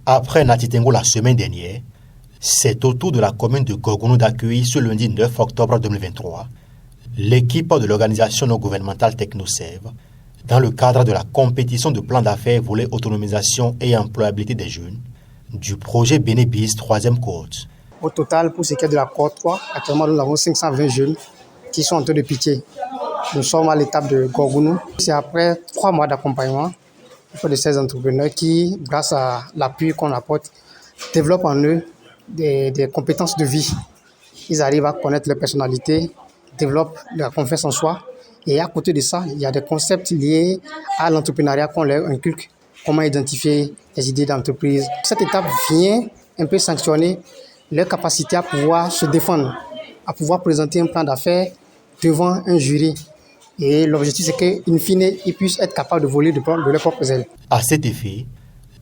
Après Natitengo la semaine dernière, c'est au tour de la commune de Gorgounou d'accueillir ce lundi 9 octobre 2023 l'équipe de l'organisation non gouvernementale Technosève dans le cadre de la compétition de plan d'affaires volet autonomisation et employabilité des jeunes du projet Bénébis 3e cohorte. Au total, pour ce qui est de la cohorte 3, actuellement nous avons 520 jeunes qui sont en train de pitcher. Nous sommes à l'étape de Gorgounou. C'est après 3 mois d'accompagnement de ces entrepreneurs qui, grâce à l'appui qu'on apporte, développent en eux des compétences de vie. Ils arrivent à connaître leur personnalité, développent la confiance en soi. Et à côté de ça, il y a des concepts liés à l'entrepreneuriat qu'on leur inculque. Comment identifier les idées d'entreprise. Cette étape vient un peu sanctionner leur capacité à pouvoir se défendre, à pouvoir présenter un plan d'affaires devant un jury. Et l'objectif, c'est qu'in fine, ils puissent être capables de voler de leurs propres ailes. À cet effet,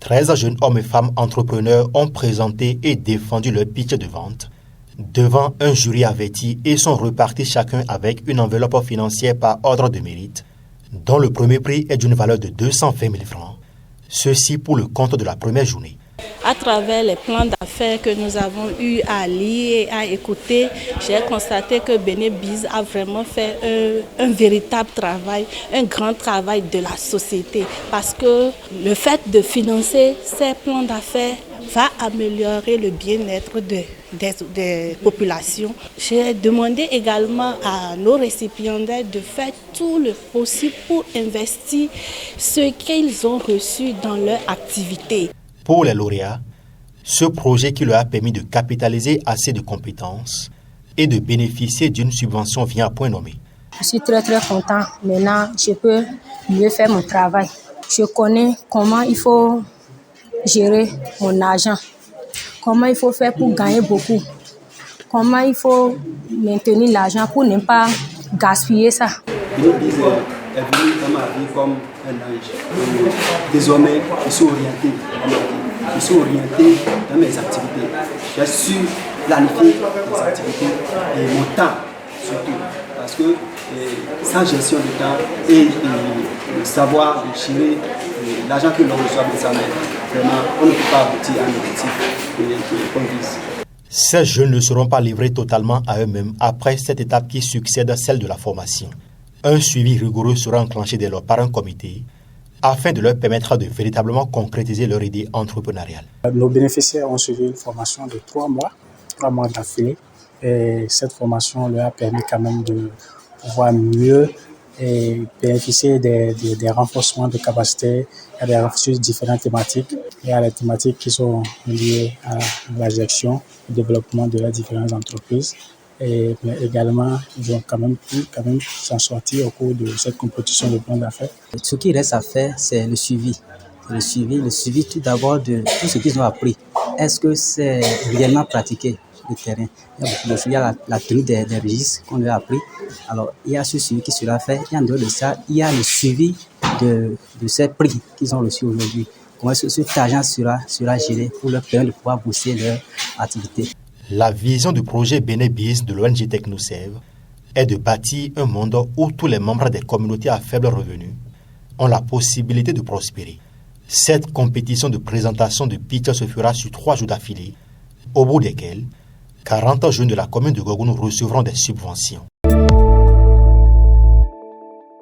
13 jeunes hommes et femmes entrepreneurs ont présenté et défendu leur pitch de vente devant un jury averti et sont repartis chacun avec une enveloppe financière par ordre de mérite, dont le premier prix est d'une valeur de 220 000 francs. Ceci pour le compte de la première journée. À travers les plans d'affaires que nous avons eu à lire et à écouter, j'ai constaté que Bénébis a vraiment fait un véritable travail, un grand travail de la société. Parce que le fait de financer ces plans d'affaires va améliorer le bien-être des populations. J'ai demandé également à nos récipiendaires de faire tout le possible pour investir ce qu'ils ont reçu dans leur activité. Pour les lauréats, ce projet qui leur a permis de capitaliser assez de compétences et de bénéficier d'une subvention vient à point nommé. Je suis très content. Maintenant, je peux mieux faire mon travail. Je connais comment il faut gérer mon argent, comment il faut faire pour gagner beaucoup, comment il faut maintenir l'argent pour ne pas gaspiller ça. Bénébis est venu dans ma vie comme un ange. Désormais, je suis orienté dans mes activités. J'ai su planifier mes activités et mon temps surtout. Parce que sans gestion du temps et le savoir de gérer l'argent que l'on reçoit de sa main, vraiment, on ne peut pas aboutir à un objectif qu'on vise. Ces jeunes ne seront pas livrés totalement à eux-mêmes après cette étape qui succède à celle de la formation. Un suivi rigoureux sera enclenché dès lors par un comité afin de leur permettre de véritablement concrétiser leur idée entrepreneuriale. Nos bénéficiaires ont suivi une formation de 3 mois d'affilée. Et cette formation leur a permis quand même de pouvoir mieux bénéficier des renforcements de capacité. Il y a des renforcements sur différentes thématiques. Il y a les thématiques qui sont liées à la gestion, au développement de les différentes entreprises. Mais également, ils ont quand même pu s'en sortir au cours de cette compétition de plan d'affaires. Ce qui reste à faire, c'est le suivi. Le suivi tout d'abord de tout ce qu'ils ont appris. Est-ce que c'est réellement pratiqué sur le terrain? Il y a beaucoup de choses. Il y a la tenue des registres qu'on leur a appris. Alors, il y a ce suivi qui sera fait. Et en dehors de ça, il y a le suivi de ces prix qu'ils ont reçus aujourd'hui. Comment cet argent sera géré pour leur permettre de pouvoir booster leur activité. La vision du projet Bénébis de l'ONG Technosève est de bâtir un monde où tous les membres des communautés à faible revenu ont la possibilité de prospérer. Cette compétition de présentation de pitch se fera sur 3 jours d'affilée, au bout desquels 40 jeunes de la commune de Gorgounou recevront des subventions.